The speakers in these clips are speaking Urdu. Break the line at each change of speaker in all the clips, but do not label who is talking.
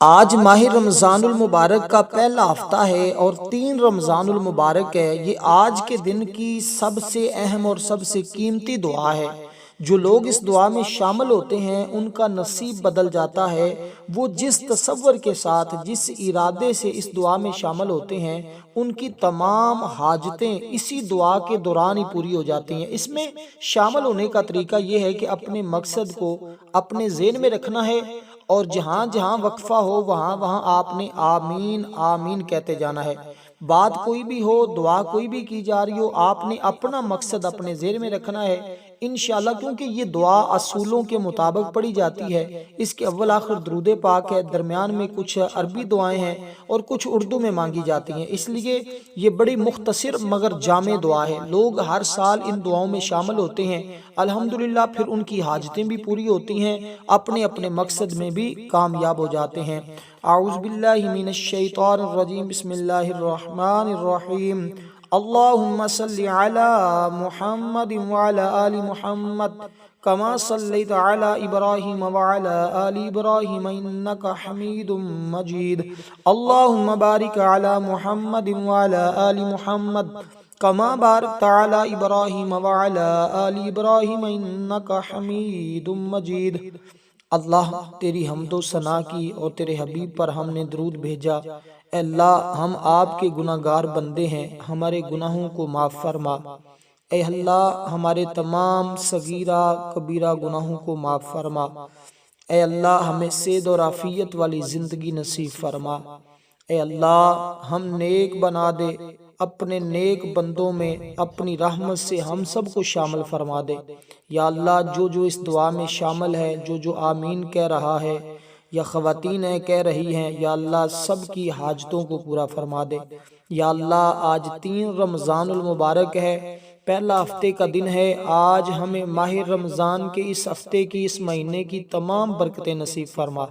آج ماہ رمضان المبارک کا پہلا ہفتہ ہے اور 3 رمضان المبارک ہے۔ یہ آج کے دن کی سب سے اہم اور سب سے قیمتی دعا ہے۔ جو لوگ اس دعا میں شامل ہوتے ہیں ان کا نصیب بدل جاتا ہے۔ وہ جس تصور کے ساتھ، جس ارادے سے اس دعا میں شامل ہوتے ہیں، ان کی تمام حاجتیں اسی دعا کے دوران ہی پوری ہو جاتی ہیں۔ اس میں شامل ہونے کا طریقہ یہ ہے کہ اپنے مقصد کو اپنے ذہن میں رکھنا ہے اور جہاں جہاں وقفہ ہو وہاں وہاں آپ نے آمین آمین کہتے جانا ہے۔ بات کوئی بھی ہو، دعا کوئی بھی کی جا رہی ہو، آپ نے اپنا مقصد اپنے ذہن میں رکھنا ہے انشاءاللہ، کیونکہ یہ دعا اصولوں کے مطابق پڑھی جاتی ہے۔ اس کے اول آخر درود پاک ہے، درمیان میں کچھ عربی دعائیں ہیں اور کچھ اردو میں مانگی جاتی ہیں۔ اس لیے یہ بڑی مختصر مگر جامع دعا ہے۔ لوگ ہر سال ان دعاؤں میں شامل ہوتے ہیں، الحمدللہ پھر ان کی حاجتیں بھی پوری ہوتی ہیں، اپنے اپنے مقصد میں بھی کامیاب ہو جاتے ہیں۔ اعوذ باللہ من الشیطان الرجیم، بسم اللہ الرحمن الرحیم۔ اللہم صلی علی محمد وعلی آل محمد کما صلیت علی ابراہیم وعلی آل ابراہیم انکا حمید مجید۔ اللہم بارک علی محمد وعلی آل محمد کما بارکت علی ابراہیم وعلی آل ابراہیم انکا حمید مجید۔ اللہ تیری حمد و ثنا کی اور تیرے حبیب پر ہم نے درود بھیجا۔ اے اللہ، ہم آپ کے گناہ گار بندے ہیں، ہمارے گناہوں کو معاف فرما۔ اے اللہ، ہمارے تمام صغیرہ کبیرہ گناہوں کو معاف فرما۔ اے اللہ، ہمیں صحت اور عافیت والی زندگی نصیب فرما۔ اے اللہ، ہم نیک بنا دے، اپنے نیک بندوں میں اپنی رحمت سے ہم سب کو شامل فرما دے۔ یا اللہ، جو جو اس دعا میں شامل ہے، جو جو آمین کہہ رہا ہے یا خواتین کہہ رہی ہیں، یا اللہ سب کی حاجتوں کو پورا فرما دے۔ یا اللہ، آج 3 رمضان المبارک ہے، پہلا ہفتے کا دن ہے۔ آج ہمیں ماہ رمضان کے اس ہفتے کی، اس مہینے کی تمام برکتیں نصیب فرما۔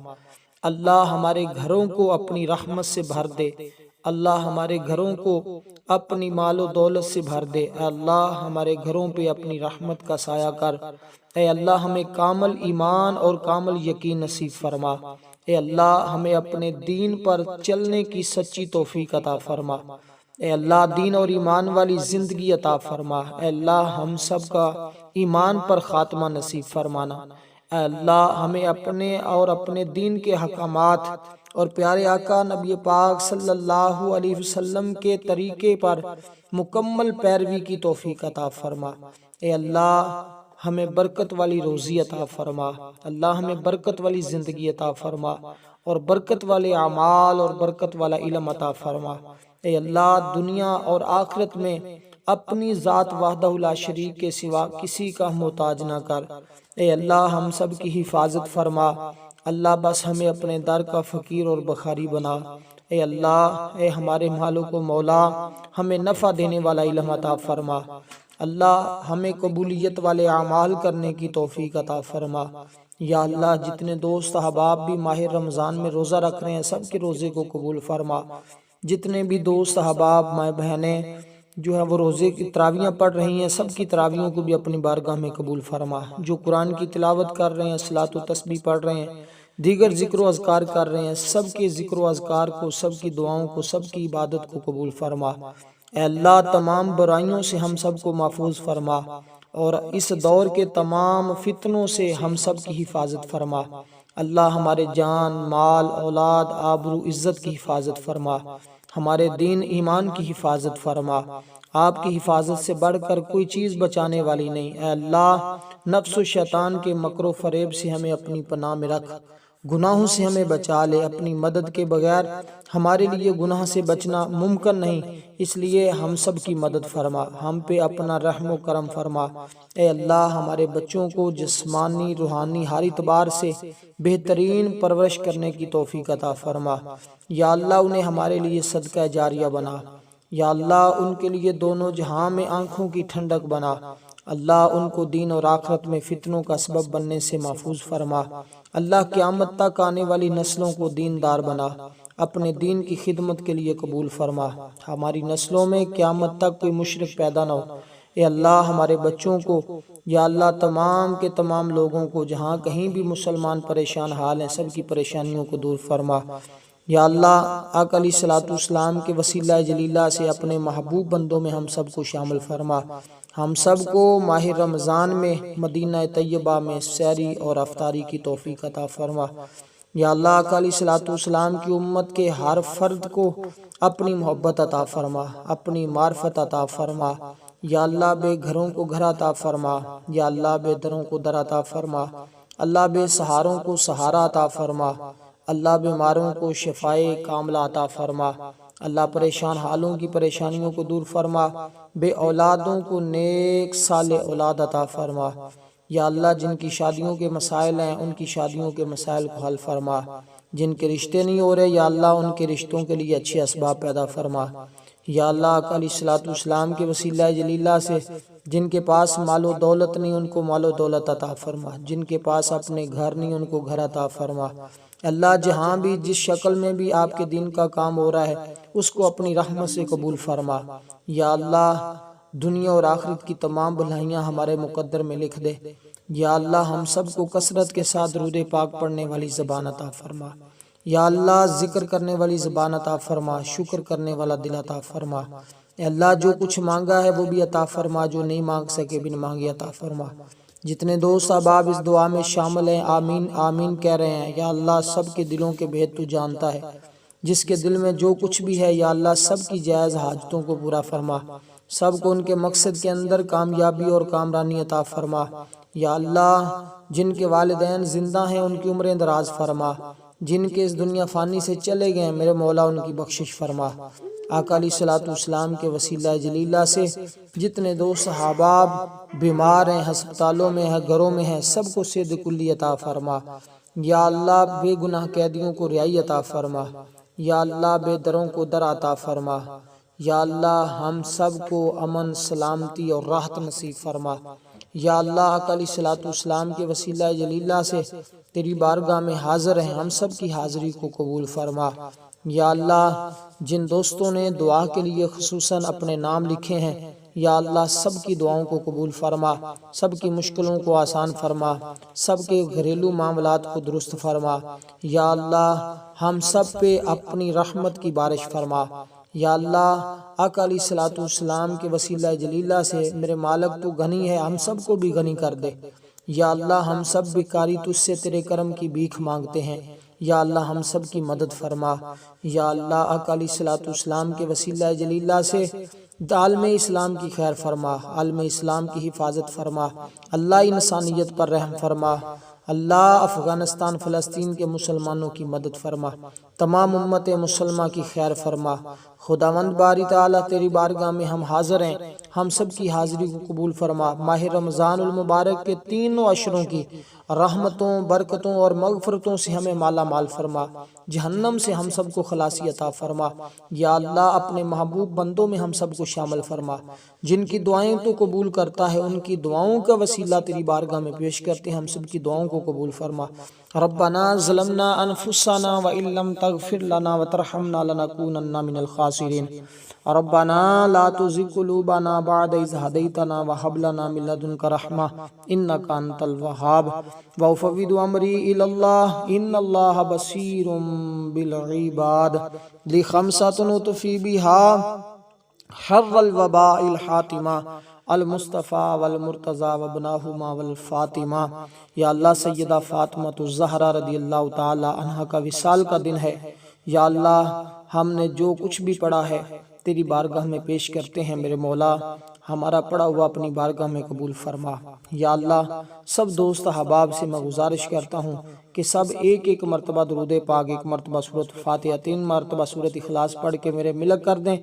اللہ ہمارے گھروں کو اپنی رحمت سے بھر دے۔ اللہ ہمارے گھروں کو اپنی مال و دولت سے بھر دے۔ اے اللہ، ہمارے گھروں پہ اپنی رحمت کا سایہ کر۔ اے اللہ، ہمیں کامل ایمان اور کامل یقین نصیب فرما۔ اے اللہ، ہمیں اپنے دین پر چلنے کی سچی توفیق عطا فرما۔ اے اللہ، دین اور ایمان والی زندگی عطا فرما۔ اے اللہ، ہم سب کا ایمان پر خاتمہ نصیب فرمانا۔ اے اللہ، ہمیں اپنے اور اپنے دین کے حکامات اور پیارے آقا نبی پاک صلی اللہ علیہ وسلم کے طریقے پر مکمل پیروی کی توفیق عطا فرما۔ اے اللہ، ہمیں برکت والی روزی عطا فرما۔ اللہ، ہمیں برکت والی زندگی عطا فرما اور برکت والے اعمال اور برکت والا علم عطا فرما۔ اے اللہ، دنیا اور آخرت میں اپنی ذات وحدہ لا شریک کے سوا کسی کا محتاج نہ کر۔ اے اللہ، ہم سب کی حفاظت فرما۔ اللہ، بس ہمیں اپنے در کا فقیر اور بخاری بنا۔ اے اللہ، اے ہمارے مالک و مولا، ہمیں نفع دینے والا علم عطا فرما۔ اللہ، ہمیں قبولیت والے اعمال کرنے کی توفیق عطا فرما۔ یا اللہ، جتنے دوست احباب بھی ماہ رمضان میں روزہ رکھ رہے ہیں، سب کے روزے کو قبول فرما۔ جتنے بھی دوست احباب، ماں بہنیں جو ہیں وہ روزے کی تراویحیں پڑھ رہی ہیں، سب کی تراویحوں کو بھی اپنی بارگاہ میں قبول فرما۔ جو قرآن کی تلاوت کر رہے ہیں، صلاۃ و تسبیح پڑھ رہے ہیں، دیگر ذکر و اذکار کر رہے ہیں، سب کے ذکر و اذکار کو، سب کی دعاؤں کو، سب کی عبادت کو قبول فرما۔ اے اللہ، تمام برائیوں سے ہم سب کو محفوظ فرما اور اس دور کے تمام فتنوں سے ہم سب کی حفاظت فرما۔ اللہ، ہمارے جان، مال، اولاد، آبرو، عزت کی حفاظت فرما۔ ہمارے دین ایمان کی حفاظت فرما۔ آپ کی حفاظت سے بڑھ کر کوئی چیز بچانے والی نہیں۔ اے اللہ، نفس و شیطان کے مکر و فریب سے ہمیں اپنی پناہ میں رکھ، گناہوں سے ہمیں بچا لے۔ اپنی مدد کے بغیر ہمارے لیے گناہ سے بچنا ممکن نہیں، اس لیے ہم سب کی مدد فرما، ہم پہ اپنا رحم و کرم فرما۔ اے اللہ، ہمارے بچوں کو جسمانی، روحانی ہر اعتبار سے بہترین پرورش کرنے کی توفیق عطا فرما۔ یا اللہ، انہیں ہمارے لیے صدقہ جاریہ بنا۔ یا اللہ، ان کے لیے دونوں جہاں میں آنکھوں کی ٹھنڈک بنا۔ اللہ، ان کو دین اور آخرت میں فتنوں کا سبب بننے سے محفوظ فرما۔ اللہ، قیامت تک آنے والی نسلوں کو دیندار بنا، اپنے دین کی خدمت کے لیے قبول فرما۔ ہماری نسلوں میں قیامت تک کوئی مشرک پیدا نہ ہو۔ اے اللہ ہمارے بچوں کو، یا اللہ تمام کے تمام لوگوں کو جہاں کہیں بھی مسلمان پریشان حال ہیں سب کی پریشانیوں کو دور فرما۔ یا اللہ آقا علیہ الصلوۃ والسلام کے وسیلہ جلیلہ سے اپنے محبوب بندوں میں ہم سب کو شامل فرما۔ ہم سب کو ماہ رمضان میں مدینہ طیبہ میں سحری اور افطاری کی توفیق عطا فرما۔ یا اللہ آقا علیہ الصلوۃ والسلام کی امت کے ہر فرد کو اپنی محبت عطا فرما، اپنی معرفت عطا فرما۔ یا اللہ بے گھروں کو گھر عطا فرما، یا اللہ بے دروں کو در عطا فرما، اللہ بے سہاروں کو سہارا عطا فرما، اللہ بیماروں کو شفائے کاملہ عطا فرما، اللہ پریشان حالوں کی پریشانیوں کو دور فرما، بے اولادوں کو نیک صالح اولاد عطا فرما۔ یا اللہ جن کی شادیوں کے مسائل ہیں ان کی شادیوں کے مسائل کو حل فرما، جن کے رشتے نہیں ہو رہے یا اللہ ان کے رشتوں کے لیے اچھے اسباب پیدا فرما۔ یا اللہ آقا علیہ الصلوۃ والسلام کے وسیلہ جلیلہ سے جن کے پاس مال و دولت نہیں ان کو مال و دولت عطا فرما، جن کے پاس اپنے گھر نہیں ان کو گھر عطا فرما۔ اللہ جہاں بھی جس شکل میں بھی آپ کے دین کا کام ہو رہا ہے اس کو اپنی رحمت سے قبول فرما۔ یا اللہ دنیا اور آخرت کی تمام بھلائیاں ہمارے مقدر میں لکھ دے۔ یا اللہ ہم سب کو کثرت کے ساتھ درود پاک پڑھنے والی زبان عطا فرما۔ یا اللہ ذکر کرنے والی زبان عطا فرما، شکر کرنے والا دل عطا فرما۔ اے اللہ جو کچھ مانگا ہے وہ بھی عطا فرما، جو نہیں مانگ سکے بن مانگے عطا فرما۔ جتنے دوست احباب اس دعا میں شامل ہیں آمین آمین کہہ رہے ہیں، یا اللہ سب کے دلوں کے بھید تو جانتا ہے، جس کے دل میں جو کچھ بھی ہے یا اللہ سب کی جائز حاجتوں کو پورا فرما، سب کو ان کے مقصد کے اندر کامیابی اور کامرانی عطا فرما۔ یا اللہ جن کے والدین زندہ ہیں ان کی عمریں دراز فرما، جن کے اس دنیا فانی سے چلے گئے میرے مولا ان کی بخشش فرما۔ آقا علیہ الصلوۃ والسلام کے وسیلہ جلیلہ سے جتنے دوست احباب بیمار ہیں، ہسپتالوں میں ہیں، گھروں میں ہیں، سب کو صحت کلی عطا فرما۔ یا اللہ بے گناہ قیدیوں کو رہائی عطا فرما، یا اللہ بے دروں کو در عطا فرما۔ یا اللہ ہم سب کو امن سلامتی اور راحت نصیب فرما۔ یا اللہ آقا علیہ الصلوۃ والسلام کے وسیلہ جلیلہ سے تیری بارگاہ میں حاضر ہیں، ہم سب کی حاضری کو قبول فرما۔ یا اللہ جن دوستوں نے دعا کے لیے خصوصاً اپنے نام لکھے ہیں یا اللہ سب کی دعاؤں کو قبول فرما، سب کی مشکلوں کو آسان فرما، سب کے گھریلو معاملات کو درست فرما۔ یا اللہ ہم سب پہ اپنی رحمت کی بارش فرما۔ یا اللہ آقا علیہ الصلوۃ والسلام کے وسیلہ جلیلہ سے میرے مالک تو غنی ہے، ہم سب کو بھی غنی کر دے۔ یا اللہ ہم سب بیکاری تجھ سے تیرے کرم کی بھیک مانگتے ہیں، یا اللہ ہم سب کی مدد فرما۔ یا اللہ آقا علیہ الصلوۃ والسلام کے وسیلہ جلیلہ سے عالم اسلام کی خیر فرما، عالم اسلام کی حفاظت فرما، اللہ انسانیت پر رحم فرما۔ اللہ افغانستان فلسطین کے مسلمانوں کی مدد فرما، تمام امت مسلمہ کی خیر فرما۔ خداوند باری تعالیٰ تیری بارگاہ میں ہم حاضر ہیں، ہم سب کی حاضری کو قبول فرما۔ ماہ رمضان المبارک کے تینوں عشروں کی رحمتوں برکتوں اور مغفرتوں سے ہمیں مالا مال فرما، جہنم سے ہم سب کو خلاصی عطا فرما۔ یا اللہ اپنے محبوب بندوں میں ہم سب کو شامل فرما، جن کی دعائیں تو قبول کرتا ہے ان کی دعاؤں کا وسیلہ تیری بارگاہ میں پیش کرتے ہیں، ہم سب کی دعاؤں کو قبول فرما۔ ربنا ظلمنا انفسنا وان لم تغفر لنا وترحمنا لنكونن من الخاسرین۔ ربنا لا تزغ قلوبنا بعد إذ هديتنا وهب لنا من لدنك رحمة إنك أنت الوهاب وأفوض أمري إلى الله إن الله بصير بالعباد لخمسة نطفي بها حر الوباء الحاتمة المصطفى والمرتضى وابناهما والفاطمہ۔ یا اللہ سیدہ فاطمہ الزہرا رضی اللہ تعالی عنہا کا وصال کا دن ہے، یا اللہ ہم نے جو کچھ بھی پڑھا ہے تیری بارگاہ میں پیش کرتے ہیں، میرے مولا ہمارا پڑھا ہوا اپنی بارگاہ میں قبول فرما۔ یا اللہ سب دوست احباب سے میں گزارش کرتا ہوں کہ سب ایک ایک مرتبہ درود پاک، ایک مرتبہ سورۃ فاتحہ، 3 مرتبہ سورۃ اخلاص پڑھ کے میرے ملک کر دیں،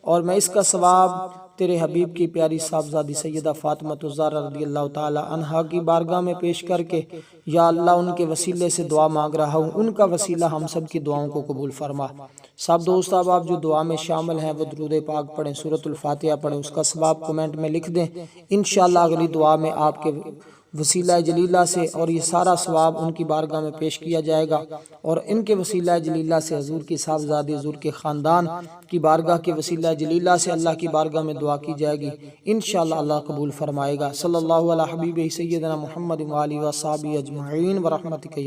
اور میں اس کا ثواب تیرے حبیب کی پیاری صاحبزادی سیدہ فاطمہ الزہرا رضی اللہ تعالی عنہا کی بارگاہ میں پیش کر کے یا اللہ ان کے وسیلے سے دعا مانگ رہا ہوں، ان کا وسیلہ ہم سب کی دعاؤں کو قبول فرما۔ سب دوست احباب جو دعا میں شامل ہیں وہ درود پاک پڑھیں، سورۃ الفاتحہ پڑھیں، اس کا ثواب کمنٹ میں لکھ دیں، انشاءاللہ اگلی دعا میں آپ کے وسیلہ جلیلہ سے، اور یہ سارا ثواب ان کی بارگاہ میں پیش کیا جائے گا، اور ان کے وسیلہ جلیلہ سے حضور کی صاحبزادی، حضور کے خاندان کی بارگاہ کے وسیلہ جلیلہ سے اللہ کی بارگاہ میں دعا کی جائے گی، انشاءاللہ اللہ قبول فرمائے گا۔ صلی اللہ علیہ حبیب سیدنا محمد و آلہ و صحبہ اجمعین ورحمتک یا